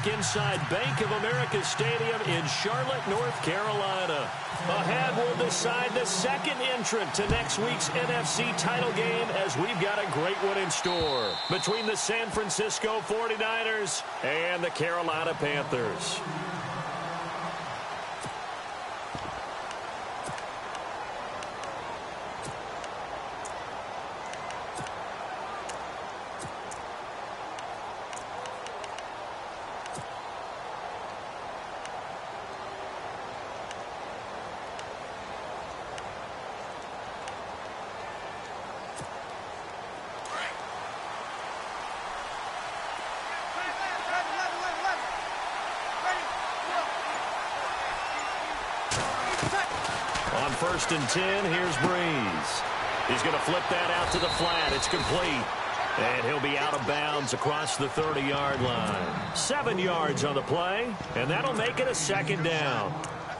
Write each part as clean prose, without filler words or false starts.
back inside Bank of America Stadium in Charlotte, North Carolina. Ahead will decide the second entrant to next week's NFC title game, as we've got a great one in store between the San Francisco 49ers and the Carolina Panthers. On 1st and 10, here's Breeze. He's going to flip that out to the flat. It's complete. And he'll be out of bounds across the 30-yard line. 7 yards on the play, and that'll make it a second down.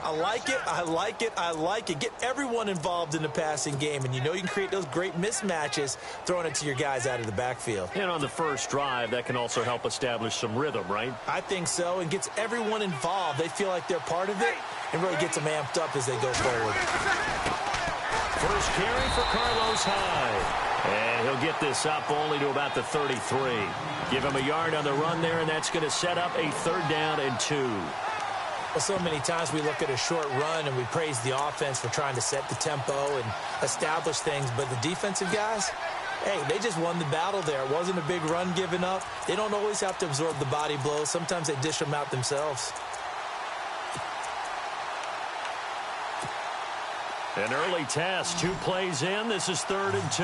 I like it, I like it, I like it. Get everyone involved in the passing game, and you know you can create those great mismatches throwing it to your guys out of the backfield. And on the first drive, that can also help establish some rhythm, right? I think so, and gets everyone involved. They feel like they're part of it, and really gets them amped up as they go forward. First carry for Carlos Hyde. And he'll get this up only to about the 33. Give him a yard on the run there, and that's going to set up a 3rd down and 2. Well, so many times we look at a short run and we praise the offense for trying to set the tempo and establish things, but the defensive guys, hey, they just won the battle there. It wasn't a big run given up. They don't always have to absorb the body blows. Sometimes they dish them out themselves. An early test, 2 plays in. This is 3rd and 2.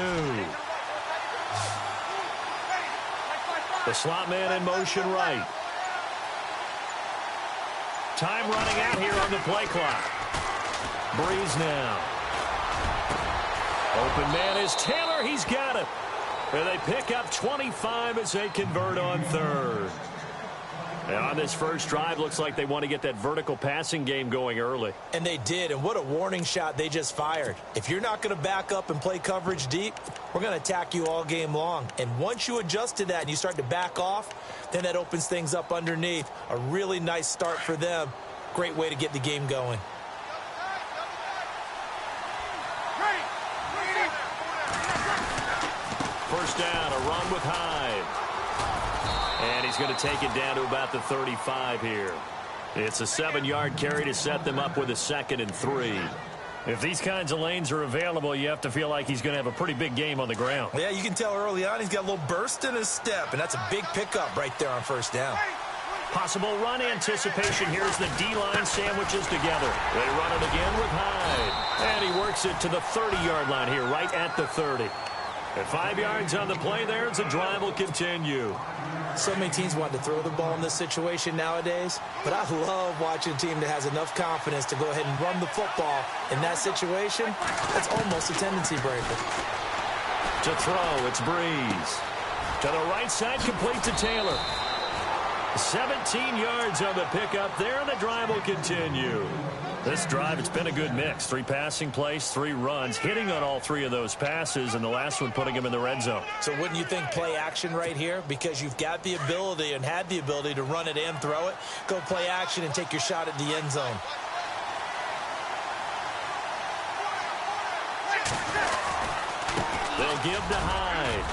The slot man in motion right. Time running out here on the play clock. Breeze now. Open man is Taylor. He's got it. And they pick up 25 as they convert on 3rd. And on this first drive, looks like they want to get that vertical passing game going early. And they did, and what a warning shot they just fired. If you're not going to back up and play coverage deep, we're going to attack you all game long. And once you adjust to that and you start to back off, then that opens things up underneath. A really nice start for them. Great way to get the game going. First down, a run with Hyde. And he's going to take it down to about the 35 here. It's a 7-yard carry to set them up with a 2nd and 3. If these kinds of lanes are available, you have to feel like he's going to have a pretty big game on the ground. Yeah, you can tell early on he's got a little burst in his step, and that's a big pickup right there on 1st down. Possible run anticipation. Here's the D-line sandwiches together. They run it again with Hyde. And he works it to the 30-yard line here, right at the 30. At 5 yards on the play there, the drive will continue. So many teams want to throw the ball in this situation nowadays, but I love watching a team that has enough confidence to go ahead and run the football in that situation. That's almost a tendency breaker. To throw, it's Breeze. To the right side, complete to Taylor. 17 yards on the pickup there, and the drive will continue. This drive, it's been a good mix. 3 passing plays, 3 runs, hitting on all 3 of those passes, and the last one putting him in the red zone. So wouldn't you think play action right here? Because you've got the ability and had the ability to run it and throw it. Go play action and take your shot at the end zone. They'll give to Hyde.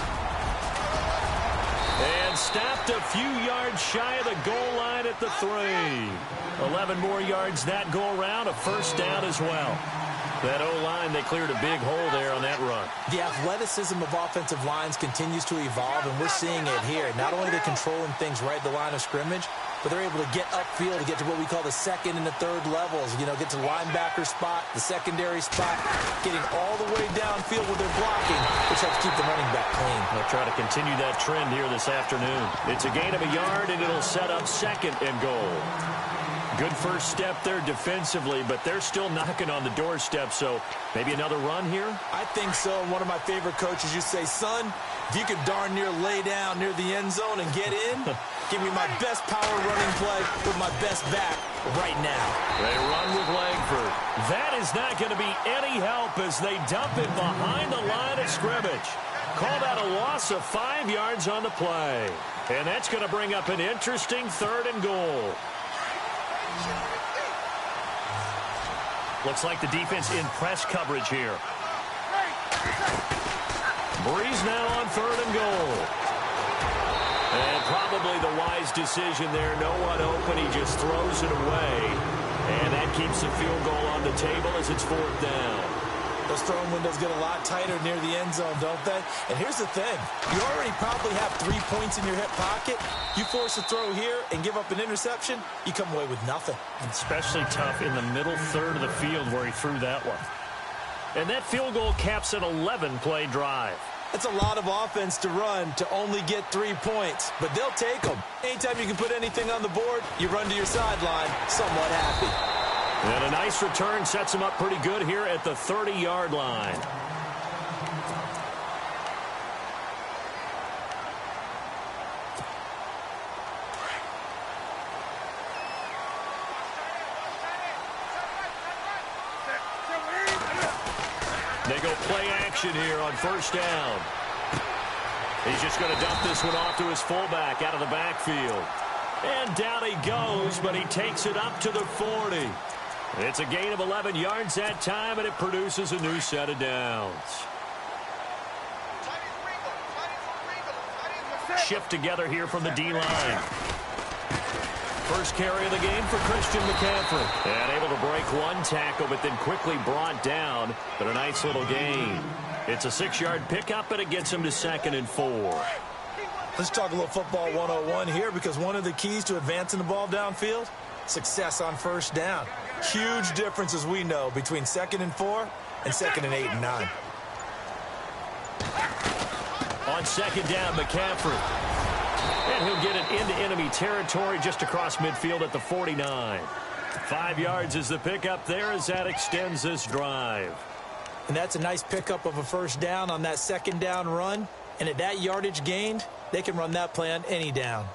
And stopped a few yards shy of the goal line at the 3. 11 more yards that go around, a 1st down as well. That O-line, they cleared a big hole there on that run. The athleticism of offensive lines continues to evolve, and we're seeing it here. Not only are they controlling things right at the line of scrimmage, but they're able to get upfield to get to what we call the 2nd and the 3rd levels. You know, get to the linebacker spot, the secondary spot, getting all the way downfield with their blocking, which helps keep the running back clean. They'll try to continue that trend here this afternoon. It's a gain of a yard, and it'll set up 2nd and goal. Good first step there defensively, but they're still knocking on the doorstep, so maybe another run here? I think so. One of my favorite coaches used to say, son, if you could darn near lay down near the end zone and get in, give me my best power running play with my best back right now. They run with Langford. That is not going to be any help as they dump it behind the line of scrimmage. Call that a loss of 5 yards on the play. And that's going to bring up an interesting 3rd and goal. Looks like the defense in press coverage here. Breeze now on 3rd and goal. And probably the wise decision there. No one open. He just throws it away. And that keeps the field goal on the table as it's 4th down. Those throwing windows get a lot tighter near the end zone, don't they? And here's the thing. You already probably have 3 points in your hip pocket. You force a throw here and give up an interception, you come away with nothing. Especially tough in the middle third of the field where he threw that one. And that field goal caps an 11-play drive. It's a lot of offense to run to only get 3 points, but they'll take them. Anytime you can put anything on the board, you run to your sideline somewhat happy. And a nice return sets him up pretty good here at the 30-yard line. They go play action here on 1st down. He's just going to dump this one off to his fullback out of the backfield. And down he goes, but he takes it up to the 40. It's a gain of 11 yards that time, and it produces a new set of downs. Shift together here from the D-line. First carry of the game for Christian McCaffrey. And able to break one tackle, but then quickly brought down. But a nice little gain. It's a 6-yard pickup, and it gets him to 2nd and 4. Let's talk a little football 101 here, because one of the keys to advancing the ball downfield, success on 1st down. Huge difference, as we know, between 2nd and 4 and 2nd and 8 and 9. On 2nd down, McCaffrey. And he'll get it into enemy territory just across midfield at the 49. 5 yards is the pickup there as that extends this drive. And that's a nice pickup of a 1st down on that 2nd down run. And at that yardage gained, they can run that play on any down.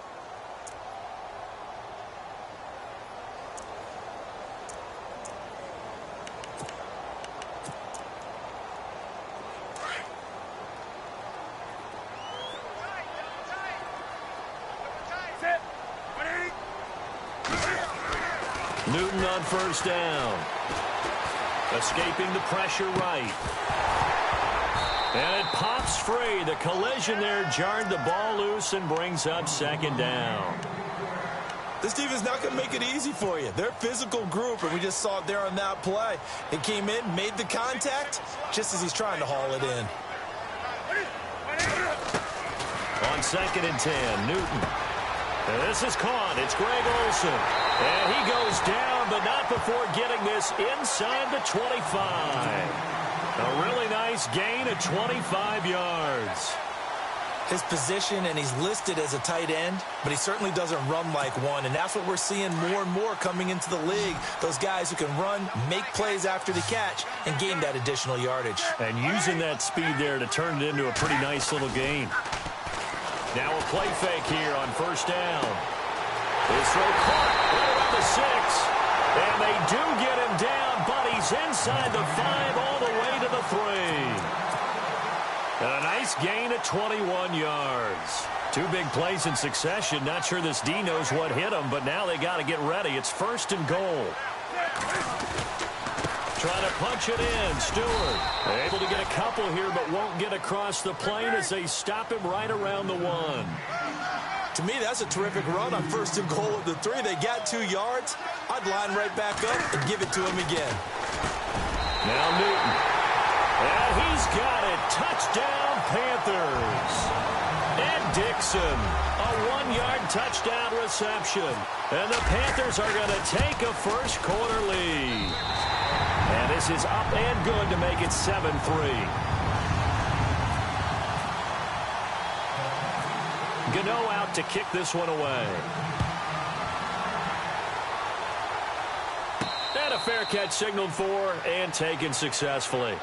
Newton on 1st down. Escaping the pressure right. And it pops free. The collision there jarred the ball loose and brings up 2nd down. This defense is not going to make it easy for you. They're a physical group, and we just saw it there on that play. It came in, made the contact, just as he's trying to haul it in. On 2nd and 10, Newton. And this is caught. It's Greg Olsen. And he goes down, but not before getting this inside the 25. A really nice gain of 25 yards. His position, and he's listed as a tight end, but he certainly doesn't run like one, and that's what we're seeing more and more coming into the league. Those guys who can run, make plays after the catch, and gain that additional yardage. And using that speed there to turn it into a pretty nice little gain. Now a play fake here on 1st down. His throw caught right around the 6. And they do get him down, but he's inside the 5 all the way to the 3. And a nice gain of 21 yards. 2 big plays in succession. Not sure this D knows what hit him, but now they got to get ready. It's 1st and goal. Trying to punch it in. Stewart able to get a couple here, but won't get across the plane as they stop him right around the 1. To me, that's a terrific run on 1st and goal at the 3. They got 2 yards. I'd line right back up and give it to him again. Now Newton. And he's got it. Touchdown, Panthers. Ed Dixon, a 1-yard touchdown reception. And the Panthers are going to take a first-quarter lead. And this is up and good to make it 7-3. Gano out to kick this one away. And a fair catch signaled for and taken successfully.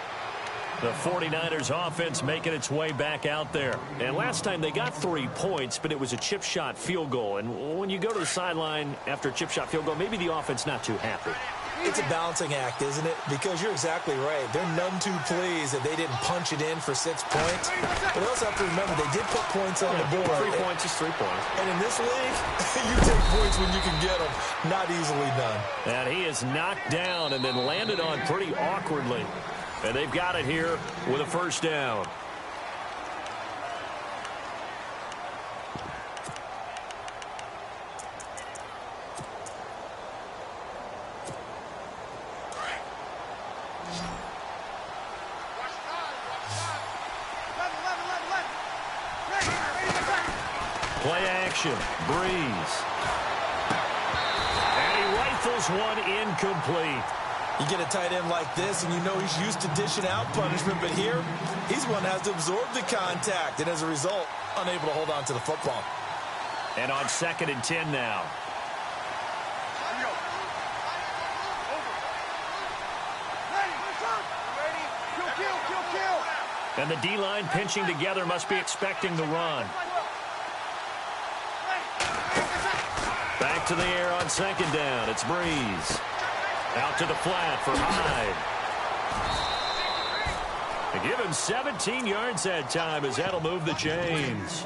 The 49ers offense making its way back out there. And last time they got 3 points, but it was a chip shot field goal. And when you go to the sideline after a chip shot field goal, maybe the offense not too happy. It's a balancing act, isn't it? Because you're exactly right. They're none too pleased that they didn't punch it in for 6 points. But they also have to remember they did put points on the board. 3 points is 3 points. And in this league, you take points when you can get them. Not easily done. And he is knocked down and then landed on pretty awkwardly. And they've got it here with a first down. Play action, Breeze. And he rifles one incomplete. You get a tight end like this, and you know he's used to dishing out punishment, but here, he's one that has to absorb the contact, and as a result, unable to hold on to the football. And on 2nd and 10 now. And the D-line pinching together must be expecting the run. Back to the air on 2nd down. It's Breeze. Out to the flat for Hyde. They give him 17 yards that time as that'll move the chains.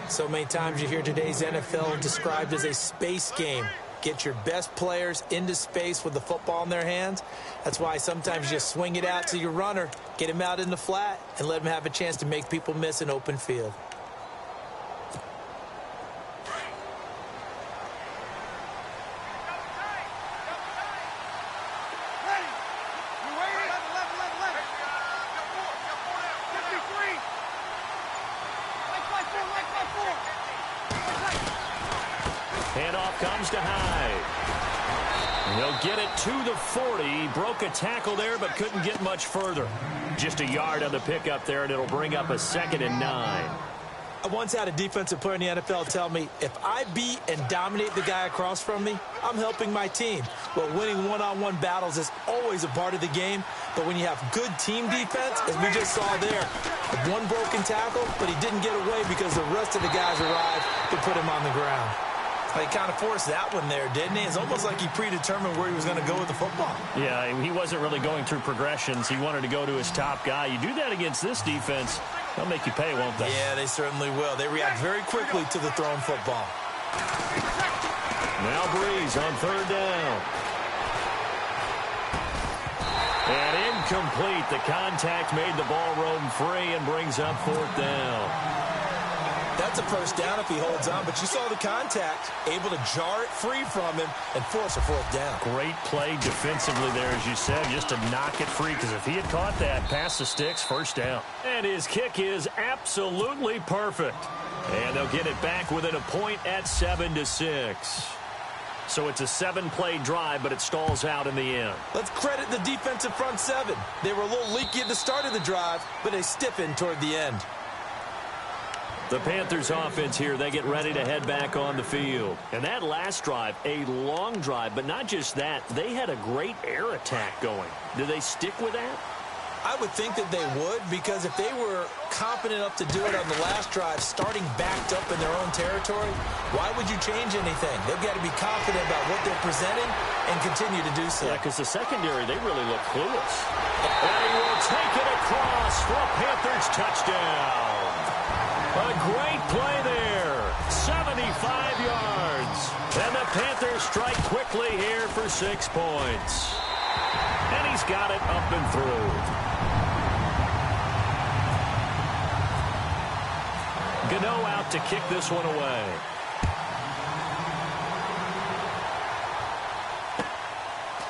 So many times you hear today's NFL described as a space game. Get your best players into space with the football in their hands. That's why sometimes you just swing it out to your runner, get him out in the flat, and let him have a chance to make people miss an open field. Handoff comes to Hyde. He'll get it to the 40. He broke a tackle there, but couldn't get much further. Just a yard on the pickup there, and it'll bring up a 2nd and 9. I once had a defensive player in the NFL tell me, if I beat and dominate the guy across from me, I'm helping my team. Well, winning one-on-one battles is always a part of the game, but when you have good team defense, as we just saw there, one broken tackle, but he didn't get away because the rest of the guys arrived to put him on the ground. He kind of forced that one there, didn't he? It's almost like he predetermined where he was going to go with the football. Yeah, he wasn't really going through progressions. He wanted to go to his top guy. You do that against this defense, they'll make you pay, won't they? Yeah, they certainly will. They react very quickly to the thrown football. Now Breeze on 3rd down. And incomplete. The contact made the ball roam free and brings up 4th down. That's a first down if he holds on, but you saw the contact, able to jar it free from him and force a 4th down. Great play defensively there, as you said, just to knock it free, because if he had caught that, past the sticks, first down. And his kick is absolutely perfect. And they'll get it back within a point at 7-6. So it's a 7-play drive, but it stalls out in the end. Let's credit the defensive front seven. They were a little leaky at the start of the drive, but they stiffened toward the end. The Panthers offense here, they get ready to head back on the field. And that last drive, a long drive, but not just that. They had a great air attack going. Do they stick with that? I would think that they would, because if they were confident enough to do it on the last drive, starting backed up in their own territory, why would you change anything? They've got to be confident about what they're presenting and continue to do so. Yeah, because the secondary, they really look clueless. And he will take it across for a Panthers touchdown. A great play there. 75 yards. And the Panthers strike quickly here for 6 points. And he's got it up and through. Gano out to kick this one away.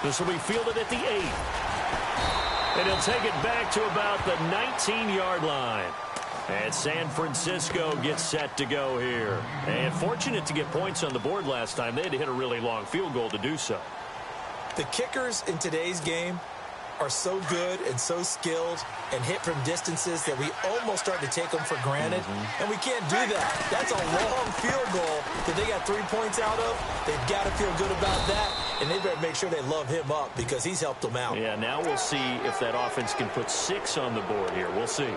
This will be fielded at the 8. And he'll take it back to about the 19-yard line. And San Francisco gets set to go here. And fortunate to get points on the board last time. They had to hit a really long field goal to do so. The kickers in today's game are so good and so skilled and hit from distances that we almost start to take them for granted. And we can't do that. That's a long field goal that they got 3 points out of. They've got to feel good about that. And they better make sure they love him up because he's helped them out. Yeah, now we'll see if that offense can put 6 on the board here. We'll see.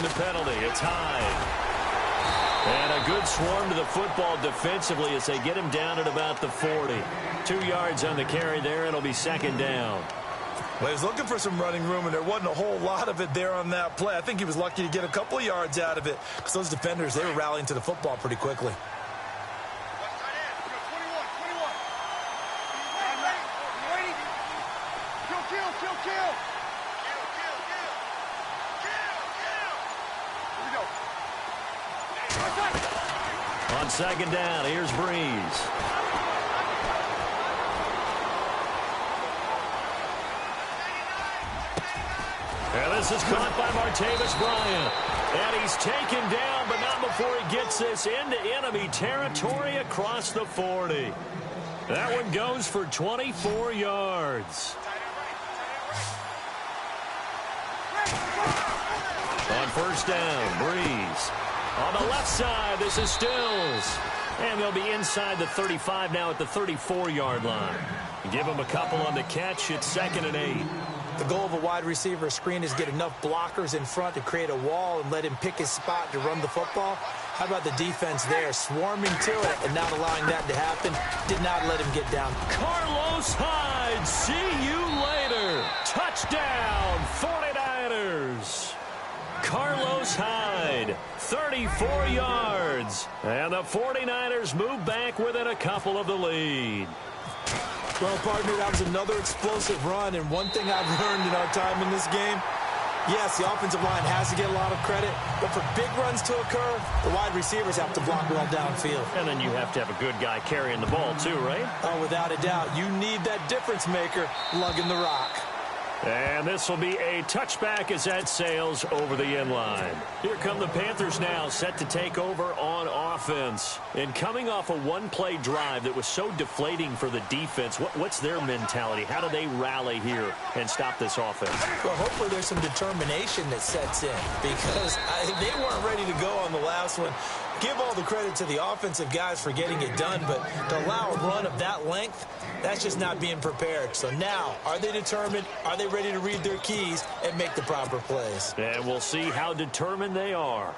the penalty. It's Hyde. And a good swarm to the football defensively as they get him down at about the 40. 2 yards on the carry there. It'll be second down. Well, he was looking for some running room, and there wasn't a whole lot of it there on that play. I think he was lucky to get a couple of yards out of it because those defenders, they were rallying to the football pretty quickly. On second down, here's Breeze. And this is caught by Martavis Bryant. And he's taken down, but not before he gets this into enemy territory across the 40. That one goes for 24 yards. On first down, Breeze. On the left side, this is Stills. And they'll be inside the 35 now at the 34-yard line. Give them a couple on the catch. It's 2nd and 8. The goal of a wide receiver screen is get enough blockers in front to create a wall and let him pick his spot to run the football. How about the defense there, swarming to it and not allowing that to happen? Did not let him get down. Carlos Hyde, see you later. Touchdown, 49ers. Carlos Hyde, 34 yards. And the 49ers move back within a couple of the lead. Well, partner, that was another explosive run, and one thing I've learned in our time in this game, yes, the offensive line has to get a lot of credit, but for big runs to occur, the wide receivers have to block well downfield. And then you have to have a good guy carrying the ball too, right? Oh, without a doubt. You need that difference maker lugging the rock. And this will be a touchback as that sails over the end line. Here come the Panthers now, set to take over on offense. And coming off a one-play drive that was so deflating for the defense, what's their mentality? How do they rally here and stop this offense? Well, hopefully there's some determination that sets in because they weren't ready to go on the last one. Give all the credit to the offensive guys for getting it done, but to allow a run of that length, that's just not being prepared. So now, are they determined? Are they ready to read their keys and make the proper plays? And we'll see how determined they are.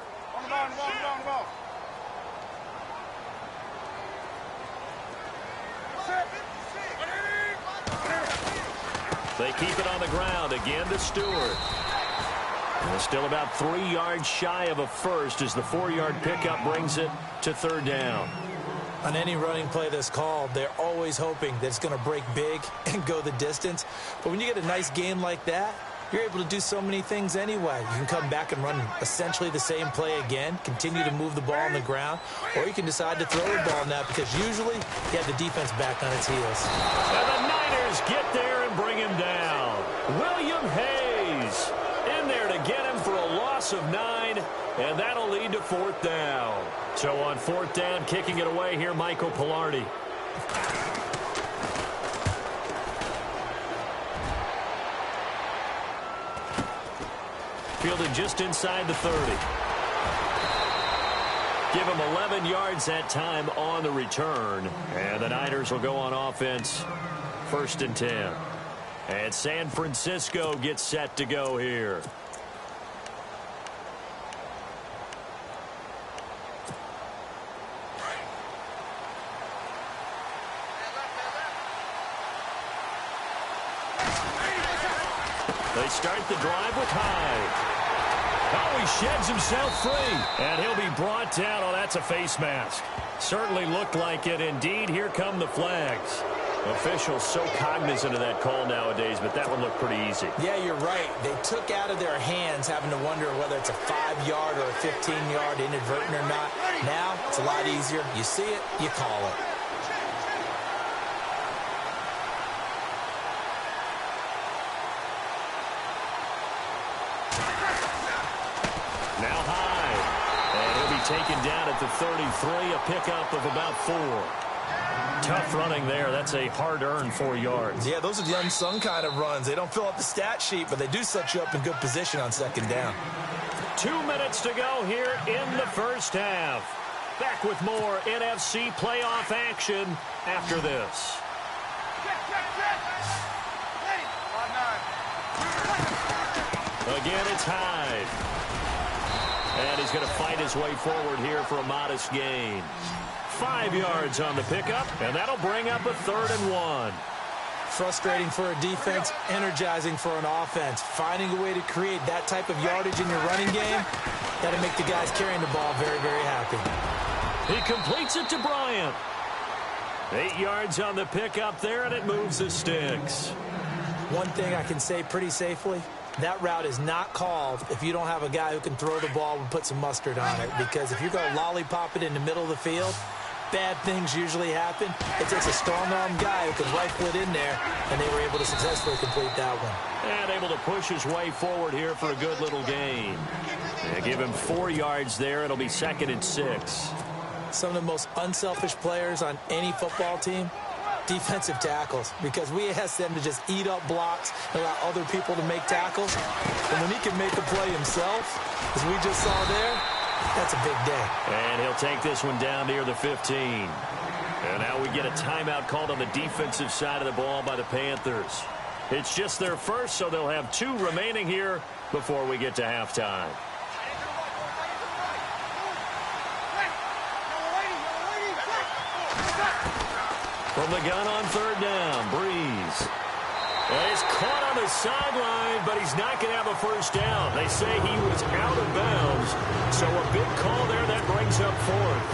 They keep it on the ground again to Stewart. And still about 3 yards shy of a first as the 4-yard pickup brings it to 3rd down. On any running play that's called, they're always hoping that it's going to break big and go the distance. But when you get a nice game like that, you're able to do so many things anyway. You can come back and run essentially the same play again, continue to move the ball on the ground, or you can decide to throw the ball now because usually you have the defense back on its heels. And the Niners get there and bring him down. William Hayes in there to get him for a loss of 9, and that'll lead to 4th down. So on 4th down, kicking it away here, Michael Pilardi. Fielded just inside the 30. Give him 11 yards that time on the return. And the Niners will go on offense, 1st and 10. And San Francisco gets set to go here. They start the drive with Hyde. Oh, he sheds himself free. And he'll be brought down. Oh, that's a face mask. Certainly looked like it. Indeed, here come the flags. Officials so cognizant of that call nowadays, but that one looked pretty easy. Yeah, you're right. They took out of their hands having to wonder whether it's a 5-yard or a 15-yard inadvertent or not. Now, it's a lot easier. You see it, you call it. Now Hyde. And he'll be taken down at the 33, a pickup of about 4. Tough running there. That's a hard-earned 4 yards. Yeah, those are the unsung kind of runs. They don't fill up the stat sheet, but they do set you up in good position on 2nd down. 2 minutes to go here in the first half. Back with more NFC playoff action after this. Again, it's Hyde. And he's going to fight his way forward here for a modest gain. 5 yards on the pickup, and that'll bring up a 3rd and 1. Frustrating for a defense, energizing for an offense. Finding a way to create that type of yardage in your running game, that'll make the guys carrying the ball very, very happy. He completes it to Bryant. 8 yards on the pickup there, and it moves the sticks. One thing I can say pretty safely, that route is not called if you don't have a guy who can throw the ball and put some mustard on it. Because if you're going to lollipop it in the middle of the field, bad things usually happen. It takes a strong-arm guy who can rifle it in there, and they were able to successfully complete that one. And able to push his way forward here for a good little gain. They give him 4 yards there. It'll be 2nd and 6. Some of the most unselfish players on any football team, defensive tackles, because we ask them to just eat up blocks and allow other people to make tackles. And when he can make a play himself, as we just saw there, that's a big day. And he'll take this one down near the 15. And now we get a timeout called on the defensive side of the ball by the Panthers. It's just their first, so they'll have 2 remaining here before we get to halftime. From the gun on 3rd down, Breeze. And he's caught on the sideline, but he's not going to have a first down. They say he was out of bounds, so a big call there that brings up 4th.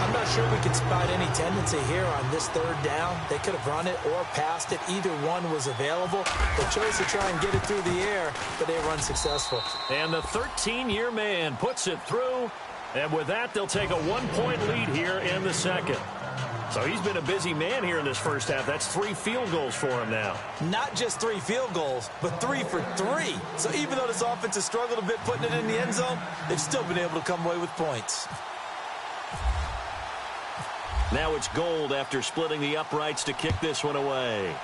I'm not sure we can spot any tendency here on this 3rd down. They could have run it or passed it. Either one was available. They chose to try and get it through the air, but they were unsuccessful. And the 13-year man puts it through, and with that, they'll take a 1-point lead here in the 2nd. So he's been a busy man here in this first half. That's 3 field goals for him now. Not just 3 field goals, but 3 for 3. So even though this offense has struggled a bit putting it in the end zone, they've still been able to come away with points. Now it's Gold after splitting the uprights to kick this one away.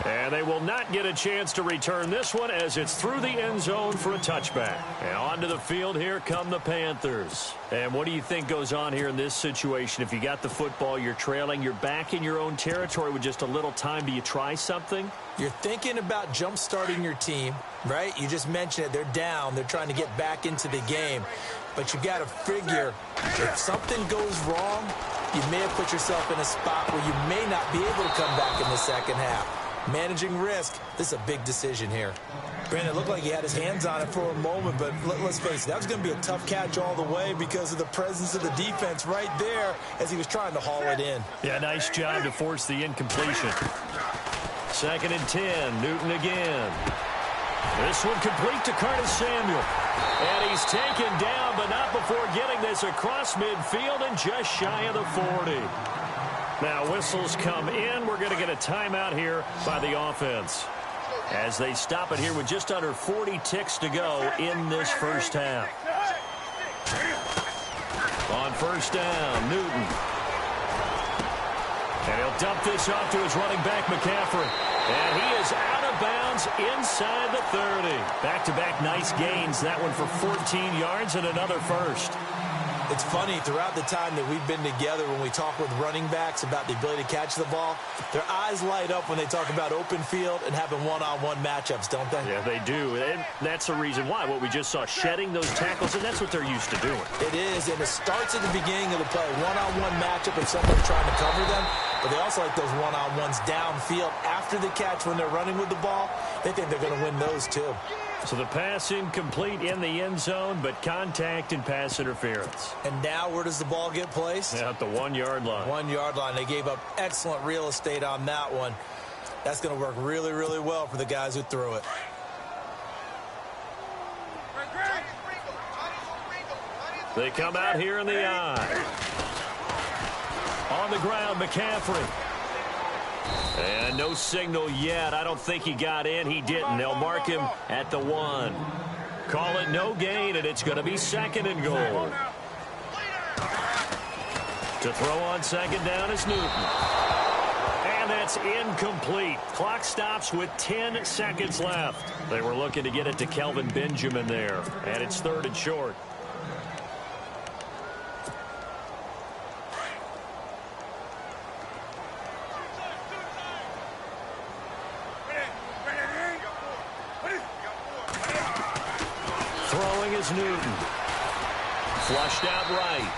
And they will not get a chance to return this one as it's through the end zone for a touchback. And onto the field here come the Panthers. And what do you think goes on here in this situation? If you got the football, you're trailing, you're back in your own territory with just a little time. Do you try something? You're thinking about jump-starting your team, right? You just mentioned it. They're down. They're trying to get back into the game. But you got to figure if something goes wrong, you may have put yourself in a spot where you may not be able to come back in the second half. Managing risk, this is a big decision here. Brandon, it looked like he had his hands on it for a moment, but let's face it, that was going to be a tough catch all the way because of the presence of the defense right there as he was trying to haul it in. Yeah, nice job to force the incompletion. 2nd and 10, Newton again. This one complete to Curtis Samuel. And he's taken down, but not before getting this across midfield and just shy of the 40. Now whistles come in. We're going to get a timeout here by the offense as they stop it here with just under 40 ticks to go in this first half. On 1st down, Newton. And he'll dump this off to his running back, McCaffrey. And he is out of bounds inside the 30. Back-to-back nice gains. That one for 14 yards and another first. It's funny, throughout the time that we've been together, when we talk with running backs about the ability to catch the ball, their eyes light up when they talk about open field and having one-on-one matchups, don't they? Yeah, they do. And that's the reason why. What we just saw, shedding those tackles, and that's what they're used to doing. It is, and it starts at the beginning of the play. One-on-one matchup if someone's trying to cover them, but they also like those one-on-ones downfield after the catch when they're running with the ball. They think they're going to win those, too. So the pass incomplete in the end zone, but contact and pass interference. And now where does the ball get placed? At the 1-yard line. 1-yard line. They gave up excellent real estate on that one. That's going to work really, really well for the guys who threw it. They come out here in the eye. On the ground, McCaffrey. And no signal yet. I don't think he got in. He didn't. They'll mark him at the 1. Call it no gain, and it's going to be 2nd and goal. To throw on 2nd down is Newton. And that's incomplete. Clock stops with 10 seconds left. They were looking to get it to Kelvin Benjamin there. And it's 3rd and short. Throwing is Newton. Flushed out right.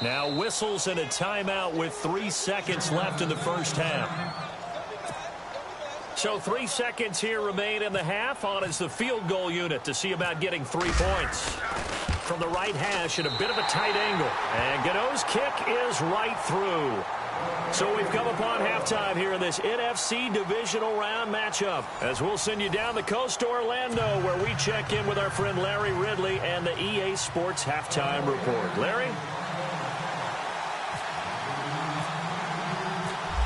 Now whistles and a timeout with 3 seconds left in the first half. So 3 seconds here remain in the half. On is the field goal unit to see about getting 3 points. From the right hash at a bit of a tight angle. And Gano's kick is right through. So we've come upon halftime here in this NFC divisional round matchup. As we'll send you down the coast to Orlando, where we check in with our friend Larry Ridley and the EA Sports Halftime Report. Larry?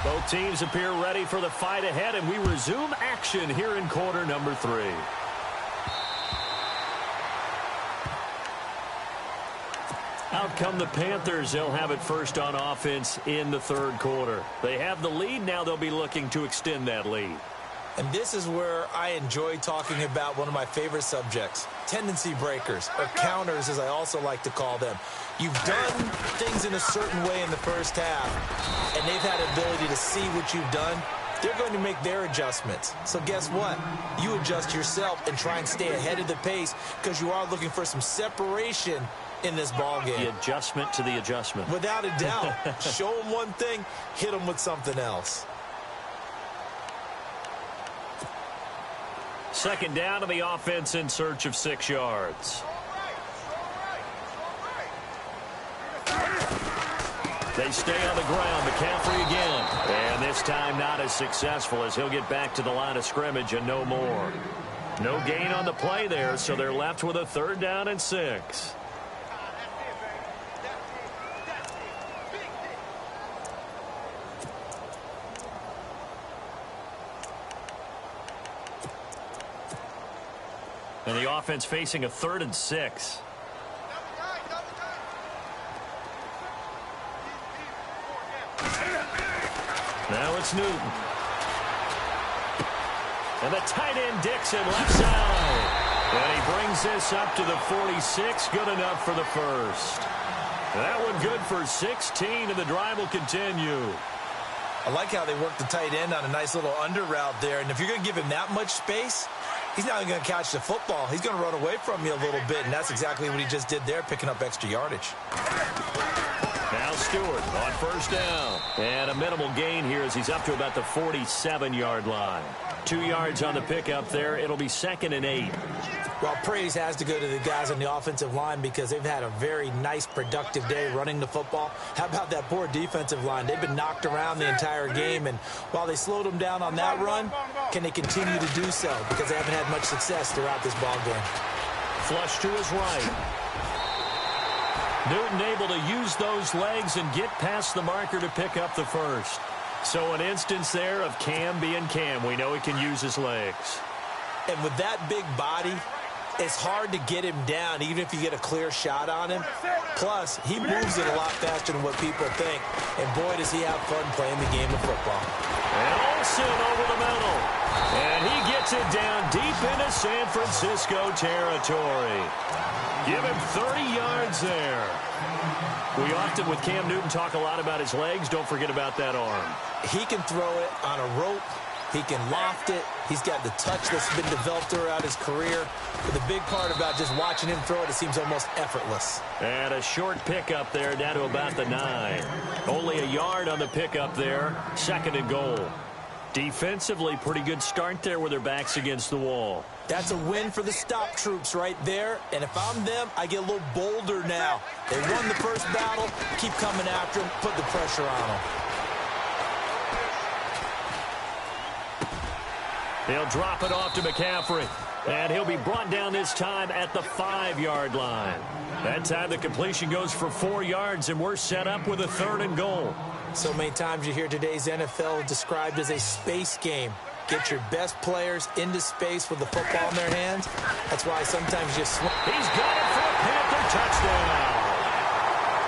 Both teams appear ready for the fight ahead, and we resume action here in quarter number 3. Out come the Panthers. They'll have it first on offense in the third quarter. They have the lead. Now they'll be looking to extend that lead. And this is where I enjoy talking about one of my favorite subjects, tendency breakers, or counters as I also like to call them. You've done things in a certain way in the first half, and they've had the ability to see what you've done. They're going to make their adjustments. So guess what? You adjust yourself and try and stay ahead of the pace because you are looking for some separation in this ball game. The adjustment to the adjustment. Without a doubt. Show them one thing, hit them with something else. Second down to the offense in search of 6 yards. They stay on the ground. McCaffrey again. And this time not as successful as he'll get back to the line of scrimmage and no more. No gain on the play there, so they're left with a 3rd down and 6. And the offense facing a 3rd and 6. Now it's Newton. And the tight end Dixon left side. And he brings this up to the 46. Good enough for the first. That one good for 16, and the drive will continue. I like how they work the tight end on a nice little under route there. And if you're going to give him that much space, he's not going to catch the football. He's going to run away from you a little bit, and that's exactly what he just did there, picking up extra yardage. Now Stewart on first down. And a minimal gain here as he's up to about the 47-yard line. 2 yards on the pickup there. It'll be 2nd and 8. Well, praise has to go to the guys on the offensive line because they've had a very nice, productive day running the football. How about that poor defensive line? They've been knocked around the entire game, and while they slowed them down on that run, can they continue to do so? Because they haven't had much success throughout this ball game. Flush to his right. Newton able to use those legs and get past the marker to pick up the first. So an instance there of Cam being Cam. We know he can use his legs. And with that big body, it's hard to get him down, even if you get a clear shot on him. Plus, he moves it a lot faster than what people think. And boy, does he have fun playing the game of football. And Olsen over the middle. And he gets it down deep into San Francisco territory. Give him 30 yards there. We often, with Cam Newton, talk a lot about his legs. Don't forget about that arm. He can throw it on a rope. He can loft it. He's got the touch that's been developed throughout his career. But the big part about just watching him throw it, it seems almost effortless. And a short pickup there down to about the 9. Only a yard on the pickup there. 2nd and goal. Defensively, pretty good start there with their backs against the wall. That's a win for the stop troops right there. And if I'm them, I get a little bolder now. They won the first battle. Keep coming after them. Put the pressure on them. He'll drop it off to McCaffrey. And he'll be brought down this time at the 5-yard line. That time the completion goes for 4 yards, and we're set up with a 3rd and goal. So many times you hear today's NFL described as a space game. Get your best players into space with the football in their hands. That's why sometimes you just... He's got it for a Panther touchdown.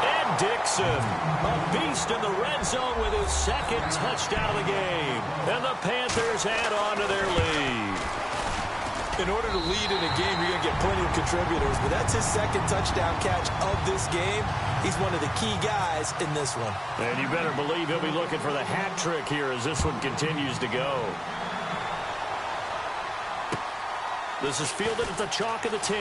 And Dixon, a beast in the red zone with his 2nd touchdown of the game. And the Panthers add on to their lead. In order to lead in a game, you're going to get plenty of contributors, but that's his 2nd touchdown catch of this game. He's one of the key guys in this one. And you better believe he'll be looking for the hat trick here as this one continues to go. This is fielded at the chalk of the 10.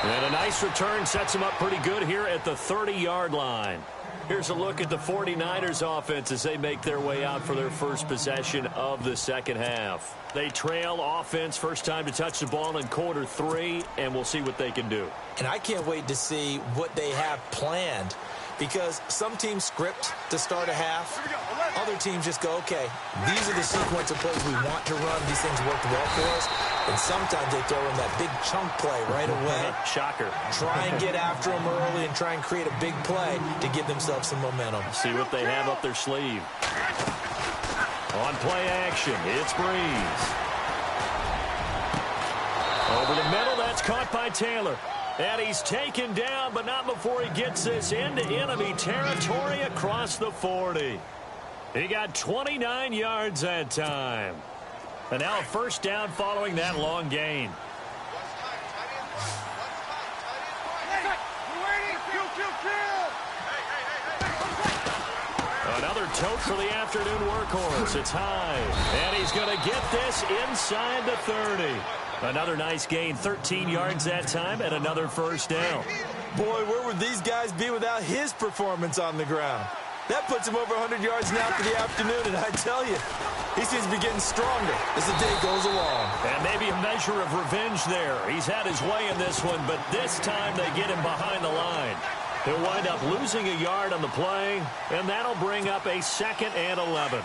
And a nice return sets him up pretty good here at the 30-yard line. Here's a look at the 49ers offense as they make their way out for their first possession of the second half. They trail offense first time to touch the ball in quarter 3, and we'll see what they can do. And I can't wait to see what they have planned, because some teams script to start a half. Other teams just go, okay, these are the sequence of plays we want to run. These things worked well for us. And sometimes they throw in that big chunk play right away. Shocker. Try and get after them early and try and create a big play to give themselves some momentum. See what they have up their sleeve. On play action, it's Breeze. Over the middle, that's caught by Taylor. And he's taken down, but not before he gets this into enemy territory across the 40. He got 29 yards that time. And now a first down following that long gain. Another tote for the afternoon workhorse. It's high. And he's going to get this inside the 30. Another nice gain, 13 yards that time, and another first down. Boy, where would these guys be without his performance on the ground? That puts him over 100 yards now for the afternoon, and I tell you, he seems to be getting stronger as the day goes along. And maybe a measure of revenge there. He's had his way in this one, but this time they get him behind the line. He'll wind up losing a yard on the play, and that'll bring up a 2nd and 11.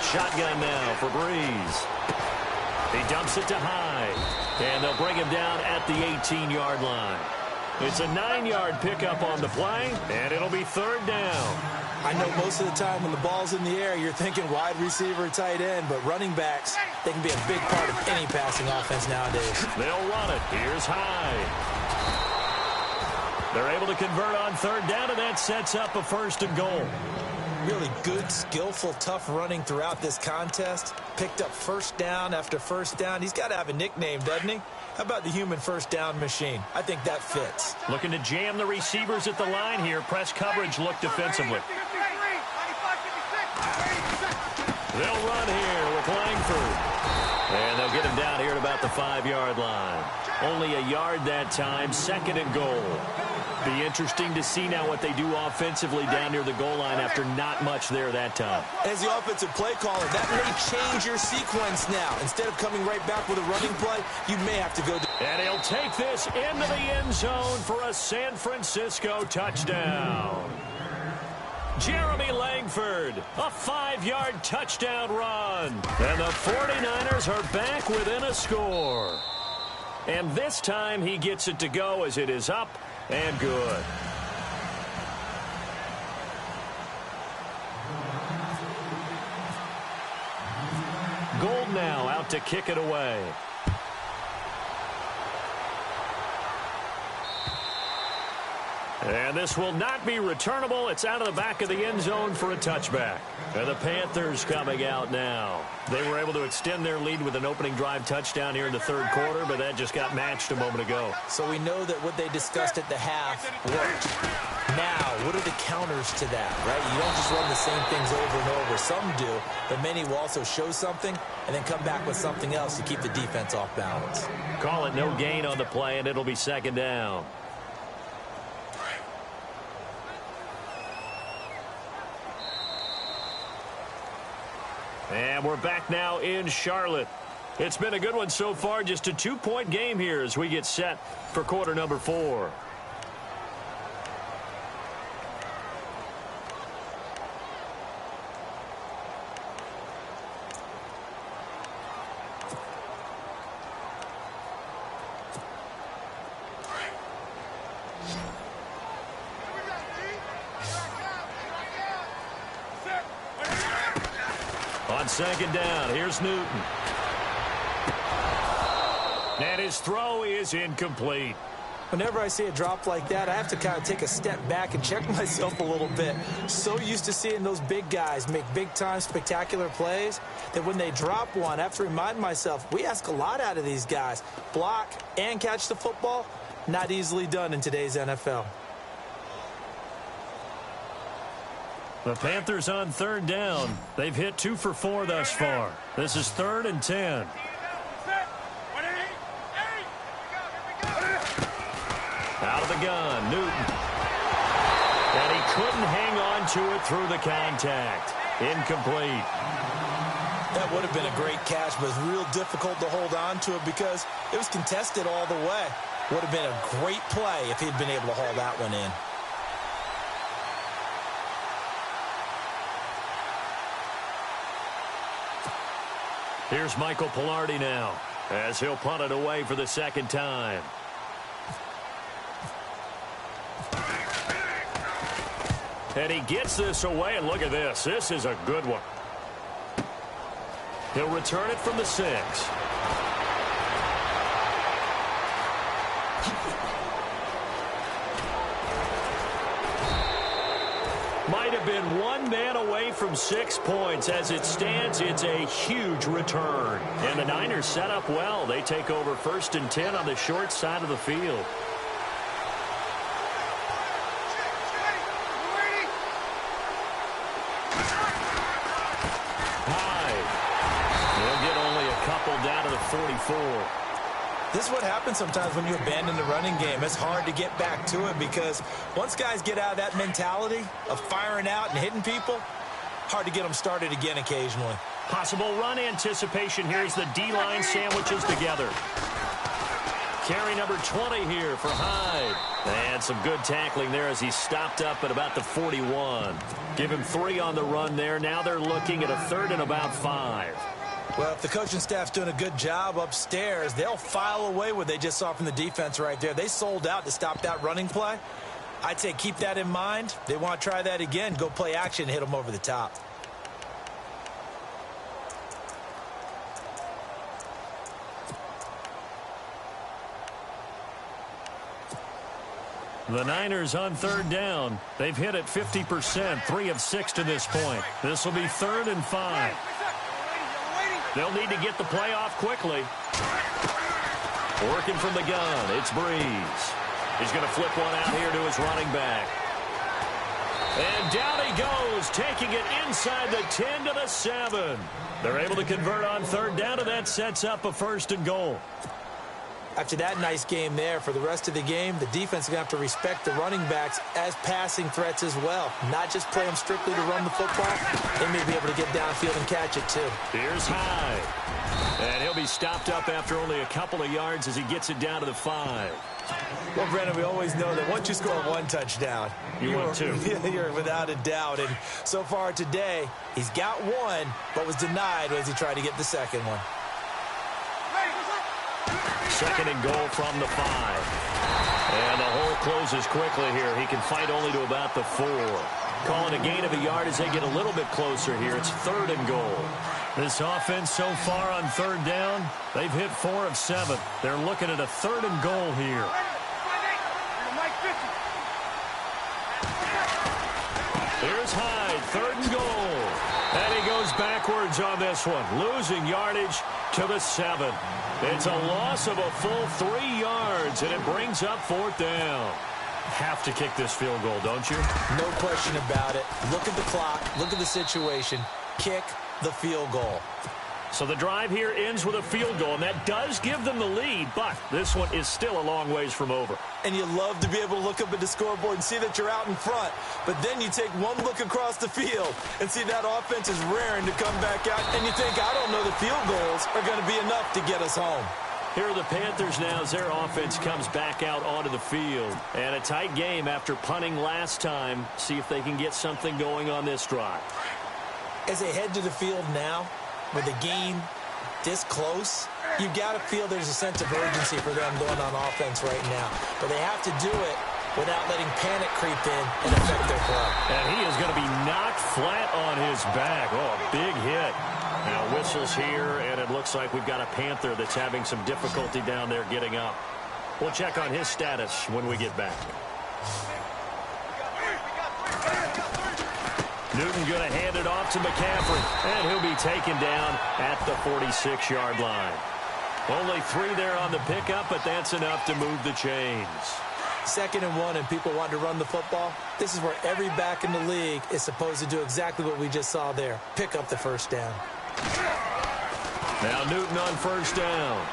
Shotgun now for Breeze. He dumps it to Hyde, and they'll bring him down at the 18-yard line. It's a 9-yard pickup on the play, and it'll be 3rd down. I know most of the time when the ball's in the air, you're thinking wide receiver, tight end, but running backs, they can be a big part of any passing offense nowadays. They'll run it. Here's Hyde. They're able to convert on 3rd down, and that sets up a 1st and goal. Really good, skillful, tough running throughout this contest. Picked up first down after first down. He's got to have a nickname, doesn't he? How about the human first down machine? I think that fits. Looking to jam the receivers at the line here. Press coverage look defensively. They'll run here with Langford. And they'll get him down here at about the 5-yard line. Only a yard that time, 2nd and goal. Be interesting to see now what they do offensively down near the goal line after not much there that time. As the offensive play caller, that may change your sequence now. Instead of coming right back with a running play, you may have to go. And he'll take this into the end zone for a San Francisco touchdown. Jeremy Langford, a 5-yard touchdown run. And the 49ers are back within a score. And this time he gets it to go as it is up and good. Gold now out to kick it away. And this will not be returnable. It's out of the back of the end zone for a touchback. And the Panthers coming out now. They were able to extend their lead with an opening drive touchdown here in the 3rd quarter, but that just got matched a moment ago. So we know that what they discussed at the half worked. Now, what are the counters to that, right? You don't just run the same things over and over. Some do, but many will also show something and then come back with something else to keep the defense off balance. Call it no gain on the play, and it'll be 2nd down. And we're back now in Charlotte. It's been a good one so far, just a 2-point game here as we get set for quarter number 4. On 2nd down, here's Newton. And his throw is incomplete. Whenever I see a drop like that, I have to kind of take a step back and check myself a little bit. So used to seeing those big guys make big-time spectacular plays that when they drop one, I have to remind myself, we ask a lot out of these guys. Block and catch the football, not easily done in today's NFL. The Panthers on third down. They've hit 2 for 4 thus far. This is 3rd and 10. Out of the gun, Newton. And he couldn't hang on to it through the contact. Incomplete. That would have been a great catch, but it's real difficult to hold on to it because it was contested all the way. Would have been a great play if he'd been able to haul that one in. Here's Michael Pilardi now as he'll punt it away for the second time. And he gets this away, and look at this. This is a good one. He'll return it from the 6. Might have been one man away from 6 points. As it stands, it's a huge return. And the Niners set up well. They take over 1st and 10 on the short side of the field. Down to the 44. This is what happens sometimes when you abandon the running game. It's hard to get back to it because once guys get out of that mentality of firing out and hitting people, hard to get them started again occasionally. Possible run anticipation here as the D-line sandwiches together. Carry number 20 here for Hyde. And some good tackling there as he stopped up at about the 41. Give him 3 on the run there. Now they're looking at a 3rd and about 5. Well, if the coaching staff's doing a good job upstairs, they'll file away what they just saw from the defense right there. They sold out to stop that running play. I'd say keep that in mind. They want to try that again. Go play action, hit them over the top. The Niners on 3rd down. They've hit it 50%, 3 of 6 to this point. This will be 3rd and 5. They'll need to get the play off quickly. Working from the gun, it's Breeze. He's going to flip one out here to his running back. And down he goes, taking it inside the 10 to the 7. They're able to convert on 3rd down, and that sets up a 1st and goal. After that nice game there, for the rest of the game, the defense is going to have to respect the running backs as passing threats as well. Not just play them strictly to run the football. They may be able to get downfield and catch it, too. Here's Hyde. And he'll be stopped up after only a couple of yards as he gets it down to the 5. Well, Brennan, we always know that once you score 1 touchdown, you're 2. You're without a doubt. And so far today, he's got 1, but was denied as he tried to get the second one. 2nd and goal from the 5. And the hole closes quickly here. He can fight only to about the 4. Calling a gain of a yard as they get a little bit closer here. It's 3rd and goal. This offense so far on 3rd down, they've hit 4 of 7. They're looking at a 3rd and goal here. Here's Hyde, 3rd and goal. And he goes backwards on this one, losing yardage to the 7. It's a loss of a full 3 yards, and it brings up 4th down. Have to kick this field goal, don't you? No question about it. Look at the clock. Look at the situation. Kick the field goal. So the drive here ends with a field goal, and that does give them the lead, but this one is still a long ways from over. And you love to be able to look up at the scoreboard and see that you're out in front, but then you take one look across the field and see that offense is raring to come back out, and you think, I don't know, the field goals are going to be enough to get us home. Here are the Panthers now as their offense comes back out onto the field. And a tight game after punting last time. See if they can get something going on this drive. As they head to the field now, with the game this close, you've got to feel there's a sense of urgency for them going on offense right now. But they have to do it without letting panic creep in and affect their play. And he is going to be knocked flat on his back. Oh, a big hit. Now whistles here, and it looks like we've got a Panther that's having some difficulty down there getting up. We'll check on his status when we get back. Newton going to hand it off to McCaffrey, and he'll be taken down at the 46-yard line. Only 3 there on the pickup, but that's enough to move the chains. 2nd and 1 and people want to run the football. This is where every back in the league is supposed to do exactly what we just saw there. Pick up the first down. Now Newton on first down.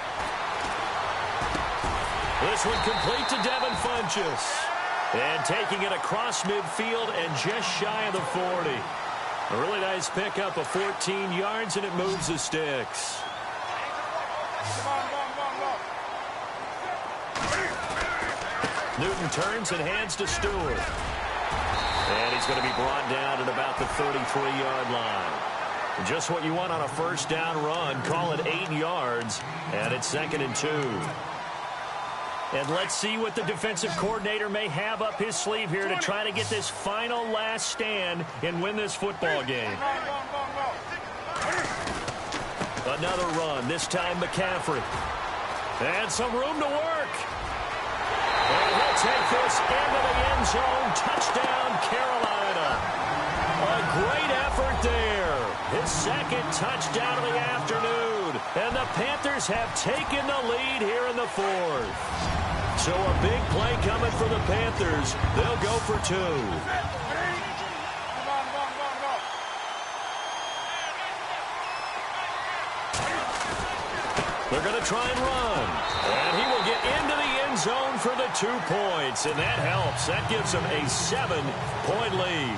This one complete to Devin Funchess. And taking it across midfield and just shy of the 40. A really nice pickup of 14 yards, and it moves the sticks. Newton turns and hands to Stewart. And he's going to be brought down at about the 33-yard line. Just what you want on a first down run. Call it 8 yards, and it's 2nd and 2. And let's see what the defensive coordinator may have up his sleeve here to try to get this final last stand and win this football game. Another run, this time McCaffrey. And some room to work. And he'll take this into the end zone. Touchdown, Carolina. A great effort there. His 2nd touchdown of the afternoon. And the Panthers have taken the lead here in the 4th. So a big play coming for the Panthers. They'll go for 2. They're going to try and run. And he will get into the end zone for the 2 points. And that helps. That gives them a 7-point lead.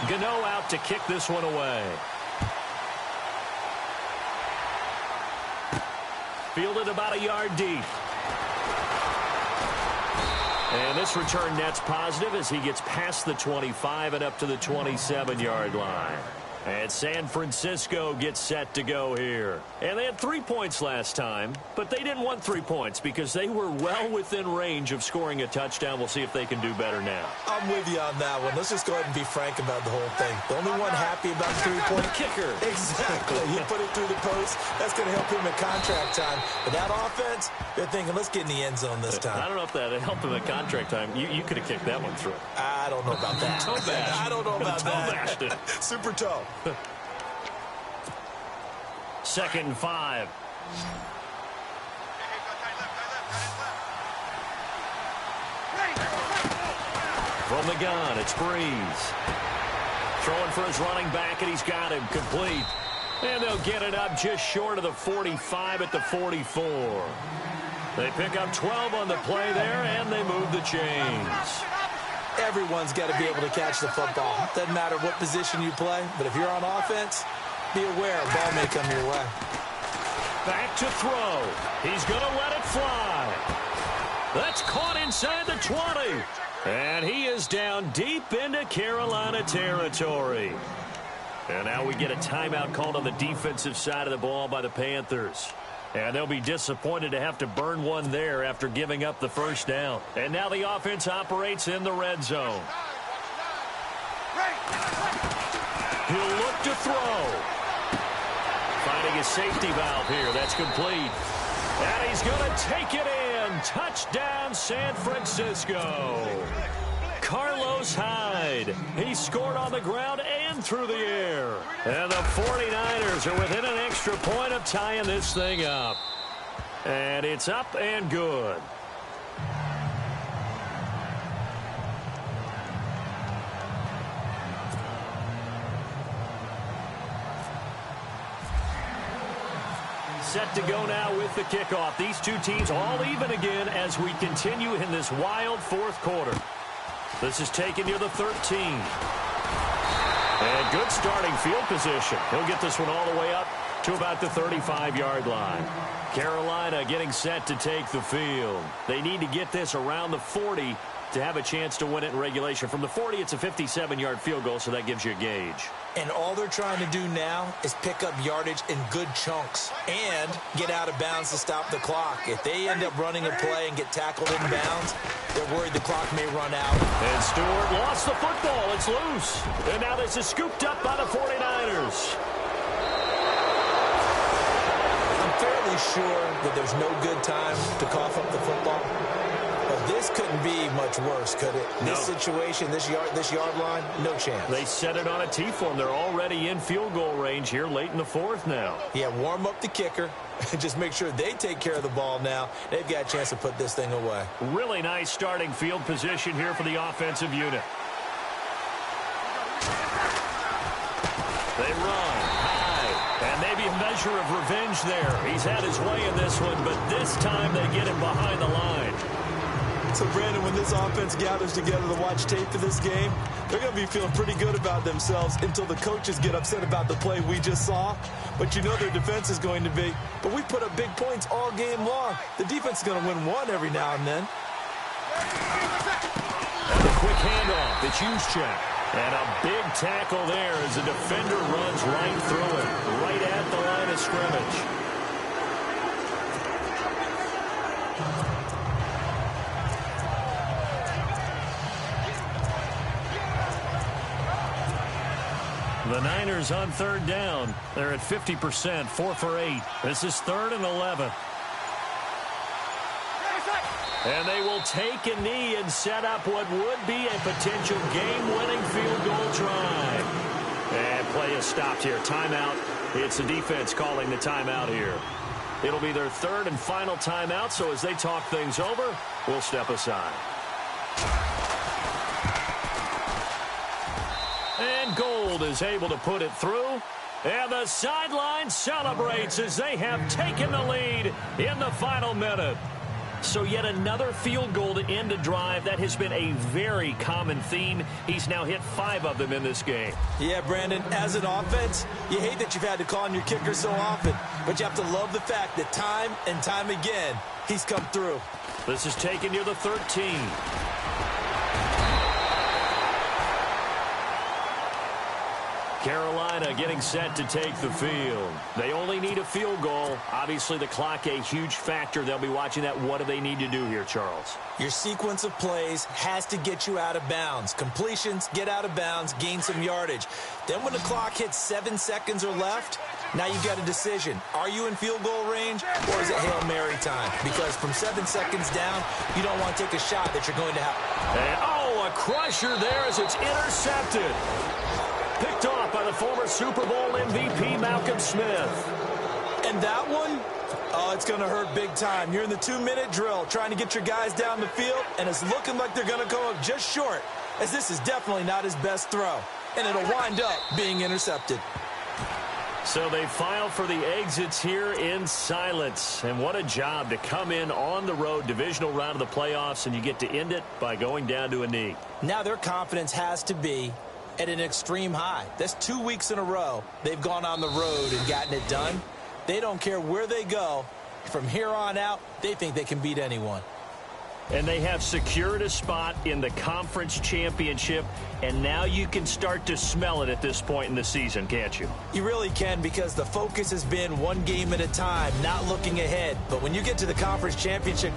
Gano out to kick this one away. Fielded about a yard deep. And this return net's positive as he gets past the 25 and up to the 27-yard line. And San Francisco gets set to go here. And they had 3 points last time, but they didn't want 3 points because they were well within range of scoring a touchdown. We'll see if they can do better now. I'm with you on that one. Let's just go ahead and be frank about the whole thing. The only one happy about the 3-point kicker. Exactly. He put it through the post. That's going to help him at contract time. But that offense, they're thinking, let's get in the end zone this time. I don't know if that helped him at contract time. You could have kicked that one through. I don't know about that. Toe bash. I don't know about that. Toe bashed it. Super toe. 2nd and 5. From the gun, it's Breeze. Throwing for his running back, and he's got him complete. And they'll get it up just short of the 45 at the 44. They pick up 12 on the play there, and they move the chains. Everyone's got to be able to catch the football. Doesn't matter what position you play, but if you're on offense, be aware, a ball may come your way. Back to throw. He's going to let it fly. That's caught inside the 20. And he is down deep into Carolina territory. And now we get a timeout called on the defensive side of the ball by the Panthers. And they'll be disappointed to have to burn one there after giving up the first down. And now the offense operates in the red zone. He'll look to throw. Finding a safety valve here. That's complete. And he's going to take it in. Touchdown, San Francisco. Carlos Hyde. He scored on the ground and through the air. And the 49ers are within an extra point of tying this thing up. And it's up and good. Set to go now with the kickoff. These two teams all even again as we continue in this wild 4th quarter. This is taken near the 13. And good starting field position. He'll get this one all the way up to about the 35-yard line. Carolina getting set to take the field. They need to get this around the 40 to have a chance to win it in regulation. From the 40, it's a 57-yard field goal, so that gives you a gauge. And all they're trying to do now is pick up yardage in good chunks and get out of bounds to stop the clock. If they end up running a play and get tackled in bounds, they're worried the clock may run out. And Stewart lost the football. It's loose. And now this is scooped up by the 49ers. I'm fairly really sure that there's no good time to cough up the football? But this couldn't be much worse, could it? No. This situation, this yard line, no chance. They set it on a T-form. They're already in field goal range here late in the fourth now. Yeah, warm up the kicker. Just make sure they take care of the ball now. They've got a chance to put this thing away. Really nice starting field position here for the offensive unit. They run high, and maybe a measure of revenge there. He's had his way in this one, but this time they get him behind the line. So, Brandon, when this offense gathers together to watch tape for this game, they're going to be feeling pretty good about themselves until the coaches get upset about the play we just saw. But you know their defense is going to be. But we put up big points all game long. The defense is going to win one every now and then. And a quick handoff. It's Juszczyk. And a big tackle there as the defender runs right through it, right at the line of scrimmage. The Niners on third down. They're at 50%, 4 for 8. This is 3rd and 11. And they will take a knee and set up what would be a potential game-winning field goal try. And play is stopped here. Timeout. It's the defense calling the timeout here. It'll be their 3rd and final timeout, so as they talk things over, we'll step aside. And Gold is able to put it through. And the sideline celebrates as they have taken the lead in the final minute. So yet another field goal to end a drive. That has been a very common theme. He's now hit 5 of them in this game. Yeah, Brandon, as an offense, you hate that you've had to call on your kicker so often. But you have to love the fact that time and time again, he's come through. This is taken near the 13. Carolina getting set to take the field. They only need a field goal. Obviously, the clock a huge factor. They'll be watching that. What do they need to do here, Charles? Your sequence of plays has to get you out of bounds. Completions, get out of bounds, gain some yardage. Then when the clock hits 7 seconds or left, now you've got a decision. Are you in field goal range or is it Hail Mary time? Because from 7 seconds down, you don't want to take a shot that you're going to have. And, oh, a crusher there as it's intercepted. Picked off by the former Super Bowl MVP, Malcolm Smith. And that one, oh, it's going to hurt big time. You're in the 2-minute drill trying to get your guys down the field, and it's looking like they're going to go up just short, as this is definitely not his best throw. And it'll wind up being intercepted. So they file for the exits here in silence. And what a job to come in on the road, divisional round of the playoffs, and you get to end it by going down to a knee. Now their confidence has to be at an extreme high. That's 2 weeks in a row they've gone on the road and gotten it done. They don't care where they go. From here on out, they think they can beat anyone. And they have secured a spot in the conference championship, and now you can start to smell it at this point in the season, can't you? You really can, because the focus has been one game at a time, not looking ahead. But when you get to the conference championship